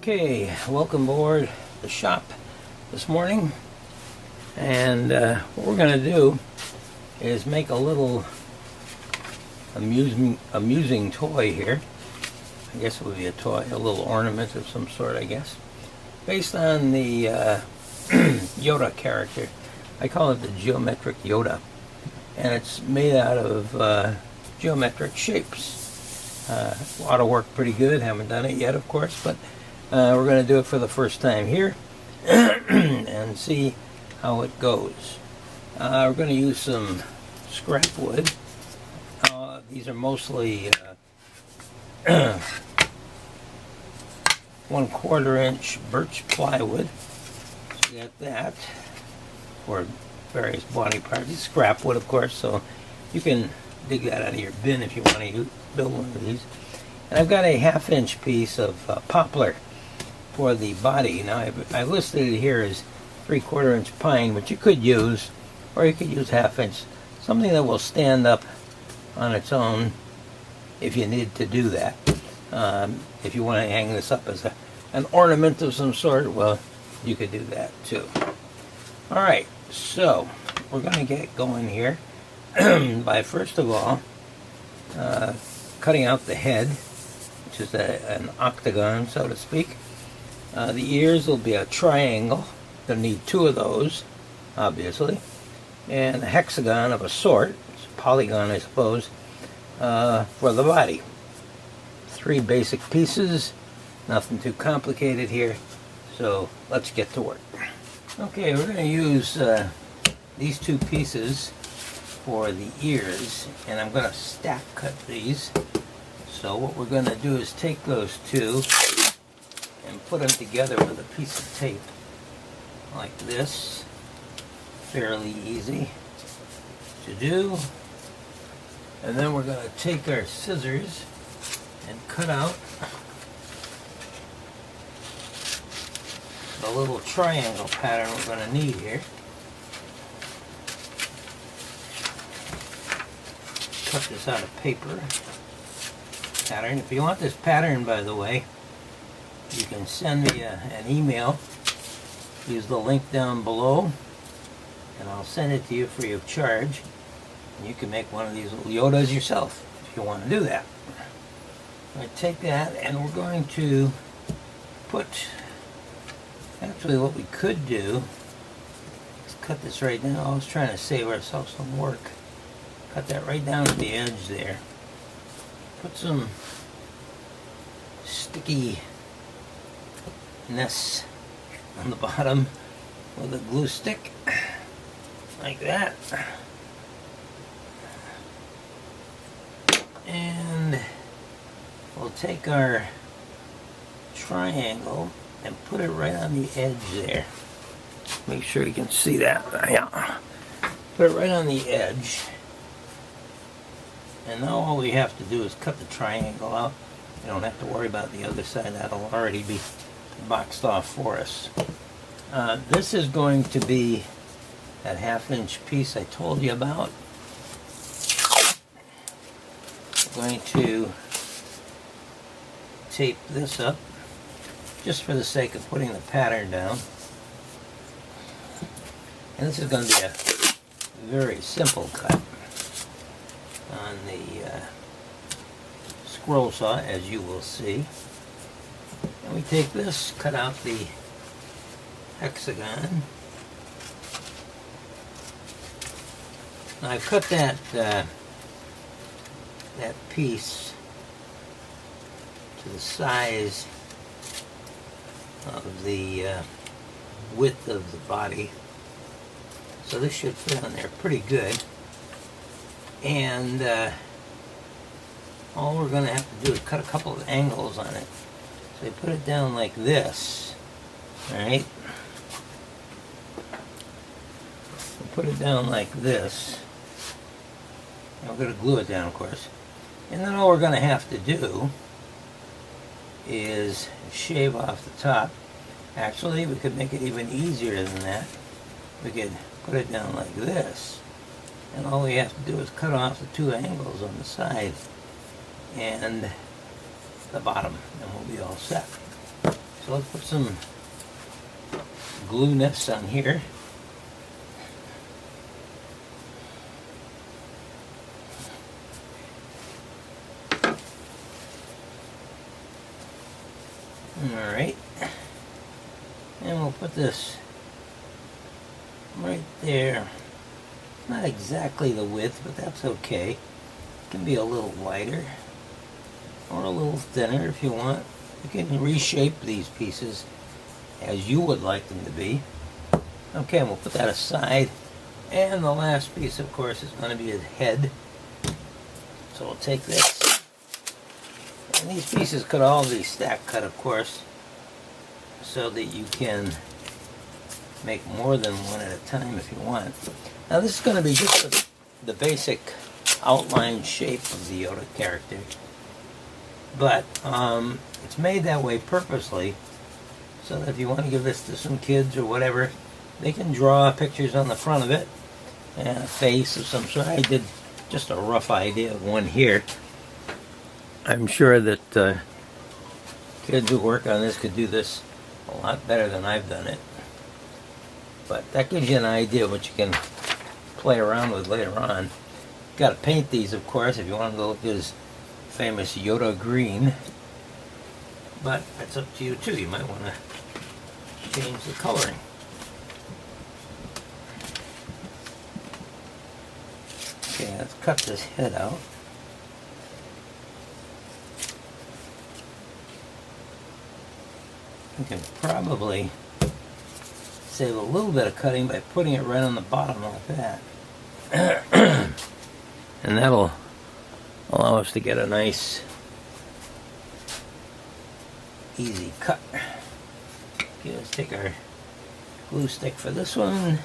Okay, welcome aboard the shop this morning, and what we're going to do is make a little amusing toy here. I guess it would be a toy, a little ornament of some sort, I guess, based on the Yoda character. I call it the Geometric Yoda, and it's made out of geometric shapes. Ought to work pretty good. Haven't done it yet, of course, but we're going to do it for the first time here and see how it goes. We're going to use some scrap wood. These are mostly 1/4 inch birch plywood. So you got that for various body parts. It's scrap wood, of course, so you can dig that out of your bin if you want to build one of these. And I've got a 1/2 inch piece of poplar for the body. Now I listed it here as 3/4 inch pine, but you could use, or you could use 1/2 inch, something that will stand up on its own if you need to do that. If you want to hang this up as an ornament of some sort, well, you could do that too. Alright, so we're going to get going here by first of all cutting out the head, which is an octagon, so to speak. The ears will be a triangle. They'll need 2 of those, obviously, and a hexagon of a sort, it's a polygon, I suppose, for the body. 3 basic pieces, nothing too complicated here, so let's get to work. Okay, we're going to use these 2 pieces for the ears, and I'm going to stack cut these. So what we're going to do is take those 2 and put them together with a piece of tape like this. Fairly easy to do. And then we're going to take our scissors and cut out the little triangle pattern we're going to need here. Cut this out of paper pattern. If you want this pattern, by the way, you can send me an email. Use the link down below, and I'll send it to you free of charge. And you can make one of these little Yodas yourself if you want to do that. I take that, and we're going to put, actually what we could do is cut this right now. I was trying to save ourselves some work. Cut that right down to the edge there. Put some stickiness on the bottom with a glue stick, like that. And we'll take our triangle and put it right on the edge there. Make sure you can see that. Yeah. Put it right on the edge. And now all we have to do is cut the triangle out. You don't have to worry about the other side. That'll already be boxed off for us. This is going to be that 1/2 inch piece I told you about. I'm going to tape this up just for the sake of putting the pattern down. And this is going to be a very simple cut on the scroll saw, as you will see. And we take this, cut out the hexagon. Now I've cut that that piece to the size of the width of the body, so this should fit on there pretty good. And all we're going to have to do is cut a couple of angles on it. So you put it down like this, alright? Put it down like this. And we're going to glue it down, of course. And then all we're going to have to do is shave off the top. Actually, we could make it even easier than that. We could put it down like this. And all we have to do is cut off the 2 angles on the side and the bottom, and we'll be all set. So let's put some glue-ness on here. Alright. And we'll put this right there. Not exactly the width, but that's okay. It can be a little wider or a little thinner if you want. You can reshape these pieces as you would like them to be. Okay, and we'll put that aside. And the last piece, of course, is going to be his head. So we'll take this. And these pieces could all be stack cut, of course, so that you can make more than one at a time if you want. Now this is going to be just the basic outline shape of the Yoda character, but it's made that way purposely so that if you want to give this to some kids or whatever, they can draw pictures on the front of it and a face of some sort. I did just a rough idea of one here. I'm sure that kids who work on this could do this a lot better than I've done it. But that gives you an idea of what you can play around with later on. Got to paint these, of course, if you want to look at his famous Yoda green. But that's up to you too. You might want to change the coloring. Okay, let's cut this head out. You can probably save a little bit of cutting by putting it right on the bottom like that. And that'll allow us to get a nice, easy cut. Okay, let's take our glue stick for this one.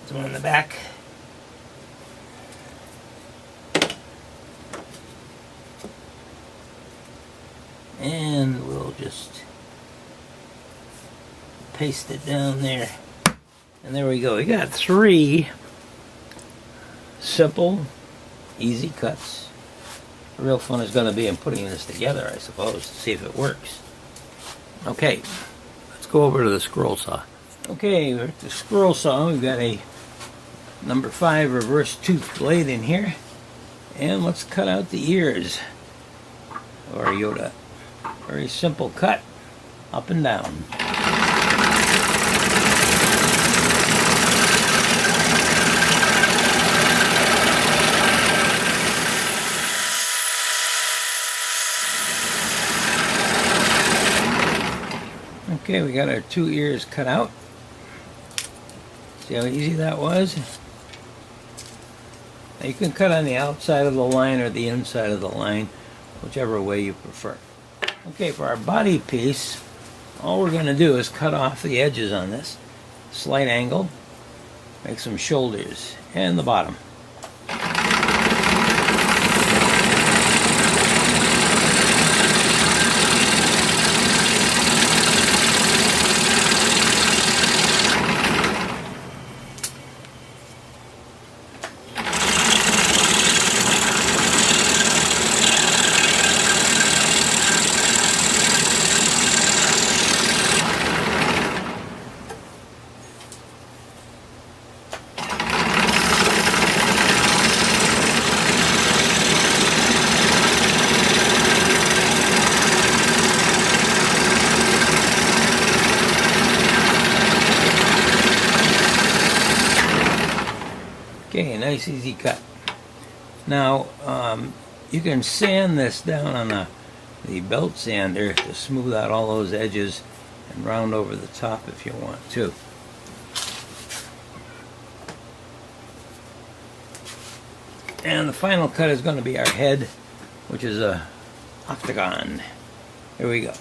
This one in the back. And we'll just paste it down there. And there we go. We got 3 simple, easy cuts. The real fun is going to be in putting this together, I suppose, to see if it works. Okay, let's go over to the scroll saw. Okay, we're at the scroll saw. We've got a number 5 reverse tooth blade in here. And let's cut out the ears of our Yoda. Very simple cut, up and down. Okay, we got our 2 ears cut out. See how easy that was? Now you can cut on the outside of the line or the inside of the line, whichever way you prefer. Okay, for our body piece, all we're going to do is cut off the edges on this. Slight angle, make some shoulders, and the bottom. Okay, nice easy cut. Now, you can sand this down on the belt sander to smooth out all those edges and round over the top if you want to. And the final cut is going to be our head, which is a octagon. Here we go.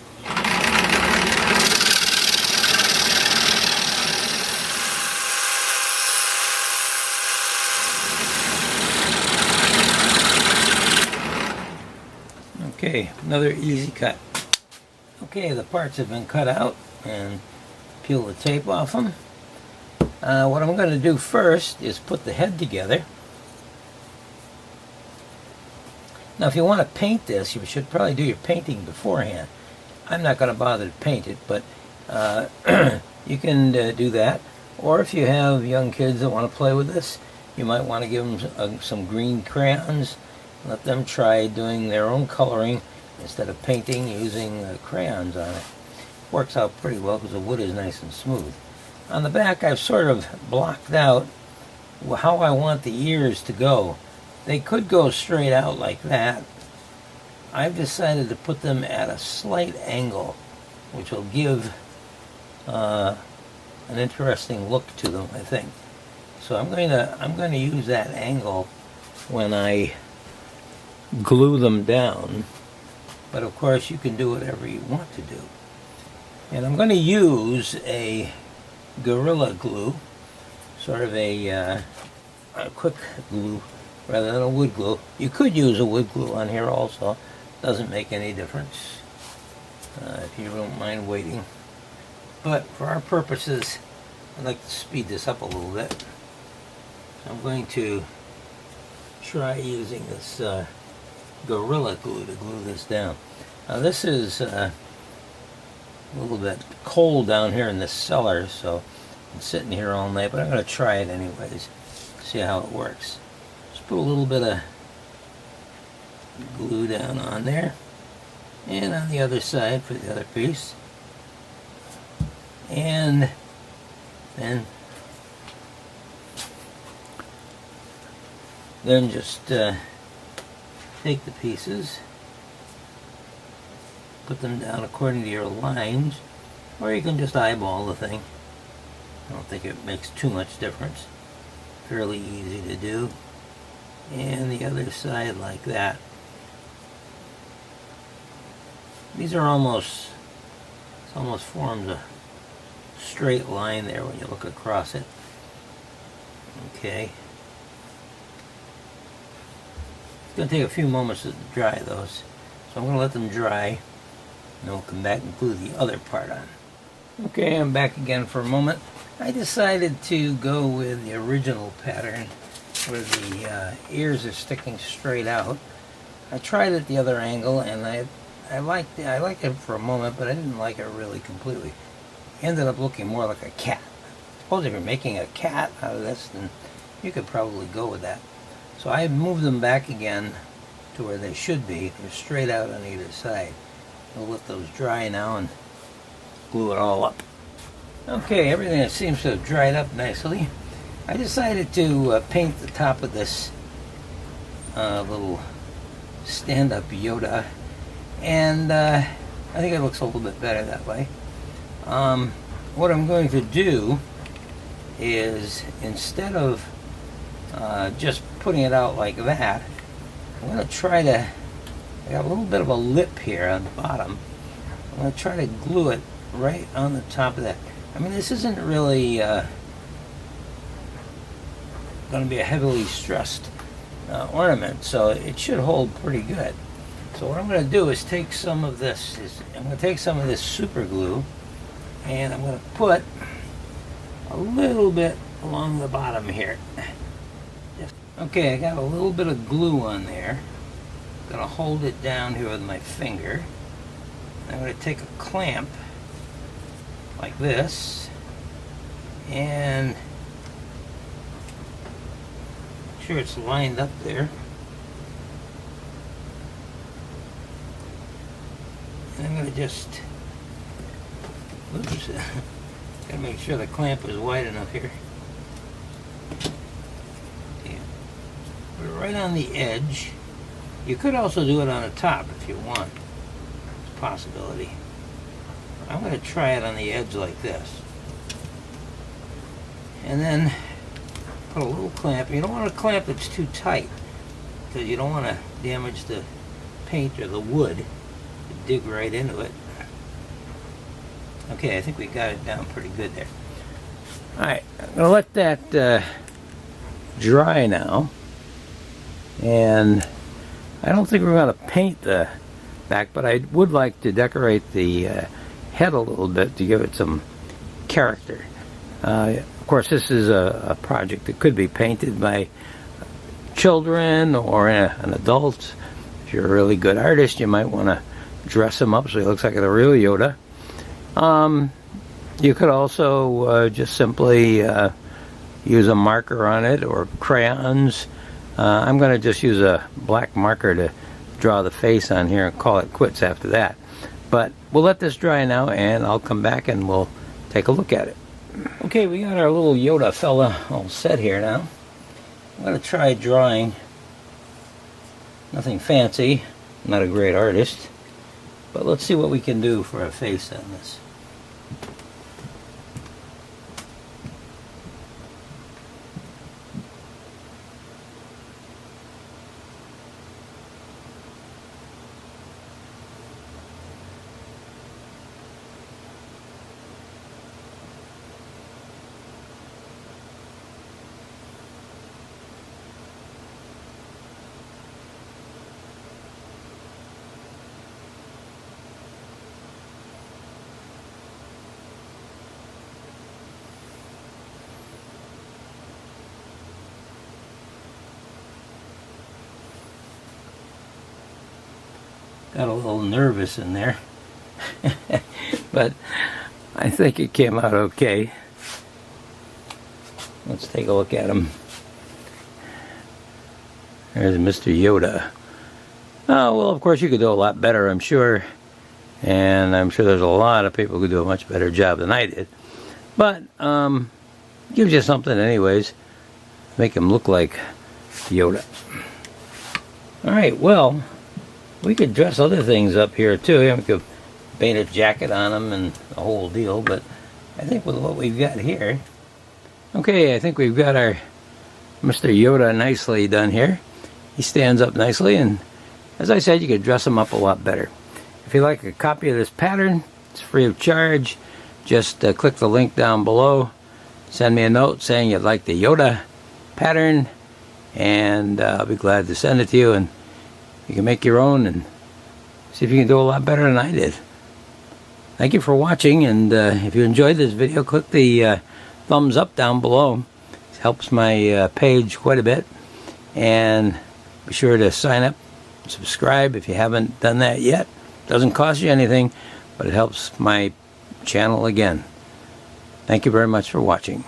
Okay, another easy cut. Okay, the parts have been cut out and peel the tape off them. What I'm going to do first is put the head together. Now if you want to paint this, you should probably do your painting beforehand. I'm not going to bother to paint it, but you can do that. Or if you have young kids that want to play with this, you might want to give them some green crayons. Let them try doing their own coloring instead of painting using crayons on it. Works out pretty well because the wood is nice and smooth. On the back, I've sort of blocked out how I want the ears to go. They could go straight out like that. I've decided to put them at a slight angle, which will give an interesting look to them, I think. So I'm going to use that angle when I glue them down. But of course, you can do whatever you want to do. And I'm going to use a Gorilla Glue, sort of a quick glue rather than a wood glue. You could use a wood glue on here also. Doesn't make any difference if you don't mind waiting. But for our purposes, I'd like to speed this up a little bit. So I'm going to try using this Gorilla Glue to glue this down. Now this is a little bit cold down here in this cellar, so I'm sitting here all night, but I'm going to try it anyways, see how it works. Just put a little bit of glue down on there, and on the other side for the other piece, and then just take the pieces, put them down according to your lines, or you can just eyeball the thing. I don't think it makes too much difference. Fairly easy to do. And the other side like that. These are almost forms a straight line there when you look across it. Okay. It's going to take a few moments to dry those. So I'm going to let them dry, and then we'll come back and glue the other part on. Okay, I'm back again for a moment. I decided to go with the original pattern where the ears are sticking straight out. I tried it the other angle, and I liked it for a moment, but I didn't like it really completely. It ended up looking more like a cat. I suppose if you're making a cat out of this, then you could probably go with that. So I moved them back again to where they should be. They're straight out on either side. We'll let those dry now and glue it all up. Okay, everything seems to have dried up nicely. I decided to paint the top of this little stand-up Yoda, and I think it looks a little bit better that way. What I'm going to do is, instead of just putting it out like that, I'm going to try to, I got a little bit of a lip here on the bottom. I'm going to try to glue it right on the top of that. I mean, this isn't really going to be a heavily stressed ornament, so it should hold pretty good. So what I'm going to do is take some of this, super glue, and I'm going to put a little bit along the bottom here. Okay, I got a little bit of glue on there. I'm going to hold it down here with my finger. I'm going to take a clamp like this and make sure it's lined up there. And I'm going to just, oops, gotta make sure the clamp is wide enough here. Okay. Put it right on the edge. You could also do it on the top if you want. It's a possibility. I'm going to try it on the edge like this. And then put a little clamp. You don't want a clamp that's too tight, because you don't want to damage the paint or the wood. Dig right into it. Okay, I think we got it down pretty good there. Alright, I'm going to let that dry now. And I don't think we're going to paint the back, but I would like to decorate the head a little bit to give it some character. Of course, this is a project that could be painted by children or an adult. If you're a really good artist, you might want to dress him up so he looks like the real Yoda. You could also just simply use a marker on it or crayons. I'm going to just use a black marker to draw the face on here and call it quits after that. But we'll let this dry now, and I'll come back and we'll take a look at it. Okay, we got our little Yoda fella all set here now. I'm going to try drawing. Nothing fancy, I'm not a great artist, but let's see what we can do for a face on this. Got a little nervous in there, but I think it came out okay. Let's take a look at him. There's Mr. Yoda. Oh, well, of course you could do a lot better, I'm sure. And I'm sure there's a lot of people who do a much better job than I did. But, gives you something anyways. Make him look like Yoda. Alright, well, we could dress other things up here too. We could paint a jacket on him and the whole deal, but I think with what we've got here, okay, I think we've got our Mr. Yoda nicely done here. He stands up nicely, and as I said, you could dress him up a lot better. If you'd like a copy of this pattern, it's free of charge. Just click the link down below, send me a note saying you'd like the Yoda pattern, and I'll be glad to send it to you, and you can make your own and see if you can do a lot better than I did. Thank you for watching, and if you enjoyed this video, click the thumbs up down below. It helps my page quite a bit. And be sure to sign up, subscribe if you haven't done that yet. Doesn't cost you anything, but it helps my channel again. Thank you very much for watching.